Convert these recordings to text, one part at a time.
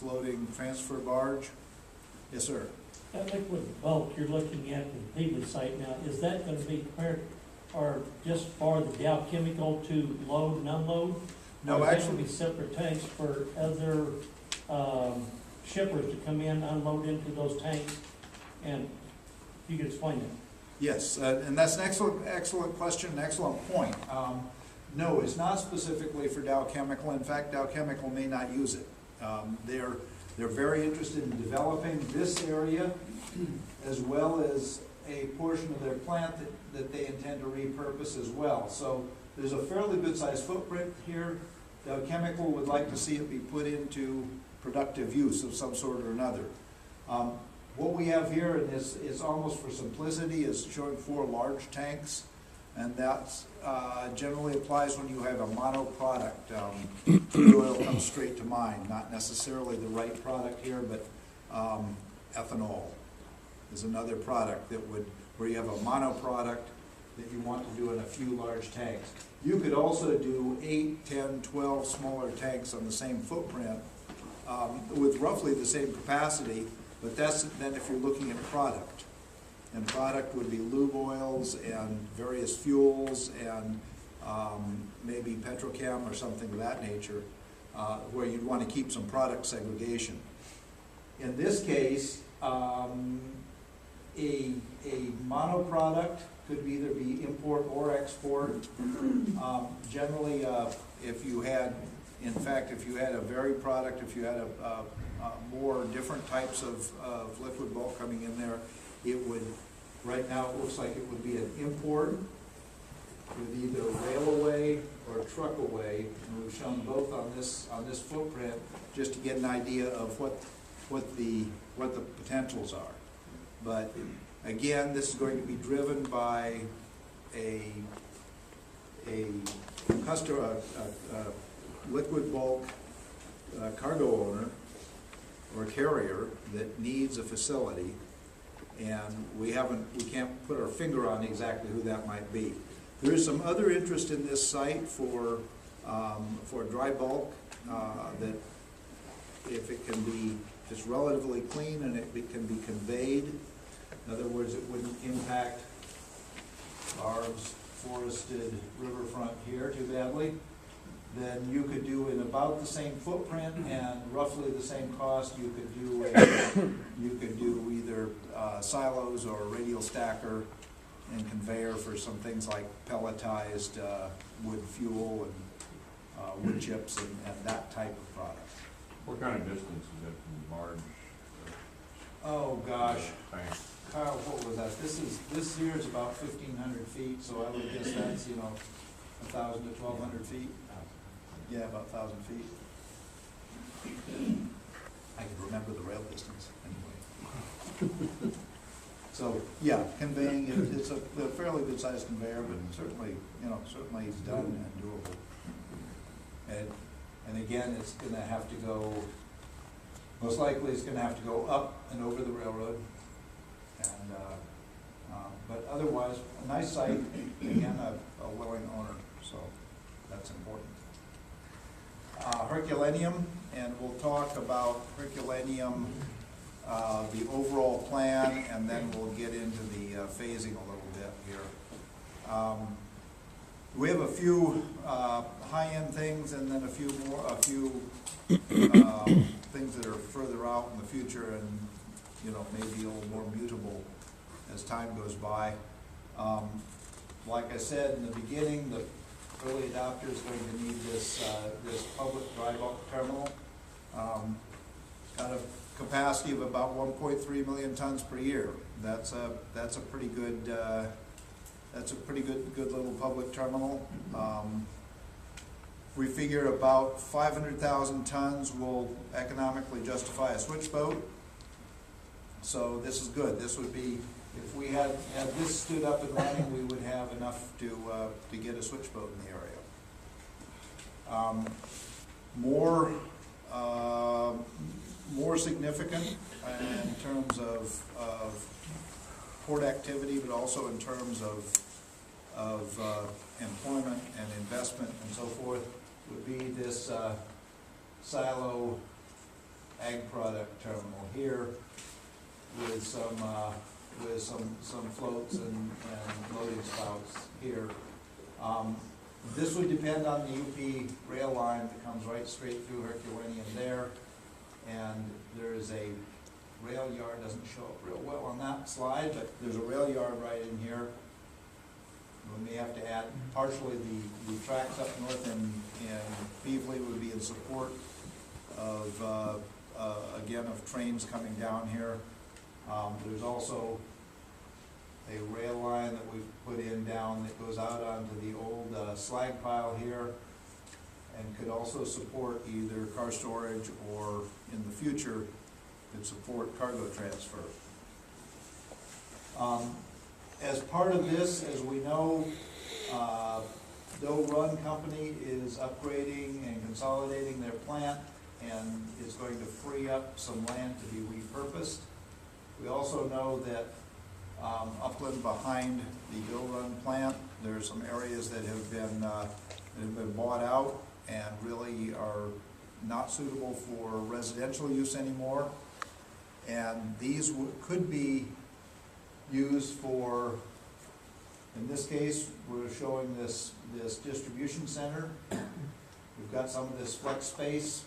floating transfer barge. Yes, sir. That liquid bulk you're looking at the Peebly site now, is that gonna be compared, or just for the Dow Chemical to load and unload? No, Or is there actually, gonna be separate tanks for other, shippers to come in, unload into those tanks? And if you could explain that. yes, and that's an excellent question, an excellent point. No, it's not specifically for Dow Chemical. In fact, Dow Chemical may not use it. They're very interested in developing this area as well as a portion of their plant that they intend to repurpose as well. So there's a fairly good sized footprint here. Dow Chemical would like to see it be put into productive use of some sort or another. What we have here, and is almost for simplicity, is showing 4 large tanks, and that generally applies when you have a mono product. Crude oil comes straight to mind, not necessarily the right product here, but ethanol is another product where you have a mono product that you want to do in a few large tanks. You could also do 8, 10, 12 smaller tanks on the same footprint with roughly the same capacity, but that's then if you're looking at product. And product would be lube oils and various fuels and maybe petrochem or something of that nature, where you'd want to keep some product segregation. In this case, a mono product could either be import or export. Generally, if you had a varied product, if you had more different types of liquid bulk coming in there, it would, right now it looks like it would be an import with either rail away or truck away, and we've shown both on this footprint just to get an idea of what the potentials are. But again, this is going to be driven by a customer, a liquid bulk cargo owner or a carrier that needs a facility, and we can't put our finger on exactly who that might be. There is some other interest in this site for dry bulk that if it's relatively clean and it can be conveyed. In other words, it wouldn't impact Barb's forested riverfront here too badly. Then you could do in about the same footprint and roughly the same cost. You could do either silos or a radial stacker and conveyor for some things like pelletized wood fuel and wood chips and that type of product. What kind of distance is it from barge? Oh gosh, Tank? Kyle, what was that? This year is about 1,500 feet, so I would guess that's 1,000 to 1,200 feet. Yeah, about 1,000 feet. I can remember the rail distance anyway. So yeah, conveying it's a fairly good sized conveyor, but certainly done and doable. And again, it's going to have to go. Most likely, it's going to have to go up and over the railroad. And but otherwise, a nice site. Again, a willing owner. So that's important. Herculaneum, and we'll talk about Herculaneum, the overall plan, and then we'll get into the phasing a little bit here. We have a few high-end things, and then a few things that are further out in the future, and maybe a little more mutable as time goes by. Like I said in the beginning, the early adopters are going to need this public dry bulk terminal. Got a capacity of about 1.3 million tons per year. That's a pretty good little public terminal. We figure about 500,000 tons will economically justify a switch boat. So this is good. This would be, if we had this stood up and running, we would have enough to get a switch boat in the area. More significant in terms of port activity, but also in terms of employment and investment and so forth, would be this silo ag product terminal here with some floats and loading spouts here. This would depend on the UP rail line that comes right straight through Herculaneum there. And there is a rail yard, doesn't show up real well on that slide, but there's a rail yard right in here. We may have to add partially the tracks up north in Beasley would be in support of, again, of trains coming down here. There's also a rail line that we've put in down that goes out onto the old slag pile here and could also support either car storage or in the future could support cargo transfer. As part of this, as we know, Doe Run Company is upgrading and consolidating their plant and is going to free up some land to be repurposed. We also know that upland behind the Doe Run plant, there are some areas that have been bought out and really are not suitable for residential use anymore. And these could be used for, in this case, we're showing this distribution center. We've got some of this flex space.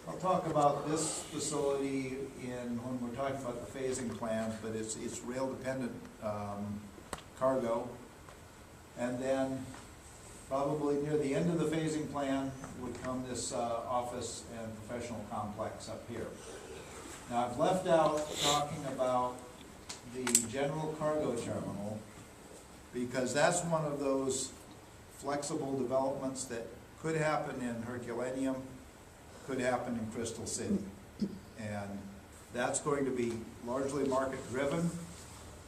I'll talk about this facility when we're talking about the phasing plan, but it's rail dependent cargo. And then probably near the end of the phasing plan would come this office and professional complex up here. Now I've left out talking about the general cargo terminal because that's one of those flexible developments that could happen in Herculaneum, could happen in Crystal City. And that's going to be largely market driven.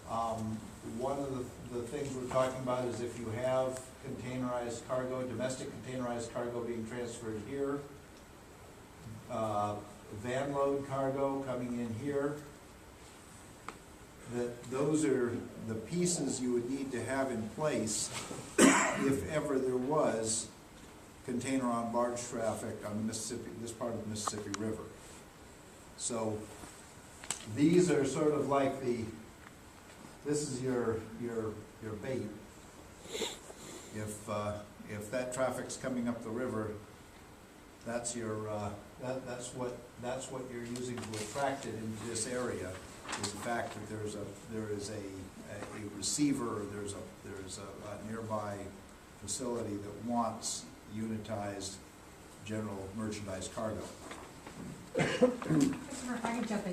One of the things we're talking about is if you have containerized cargo, domestic containerized cargo being transferred here, van load cargo coming in here, that those are the pieces you would need to have in place if ever there was container on barge traffic on Mississippi, this part of the Mississippi River. So these are sort of like this is your bait. If that traffic's coming up the river, that's your that's what you're using to attract it into this area. Is the fact that there is a receiver, there's a nearby facility that wants unitized general merchandise cargo. Christopher, if I could jump in.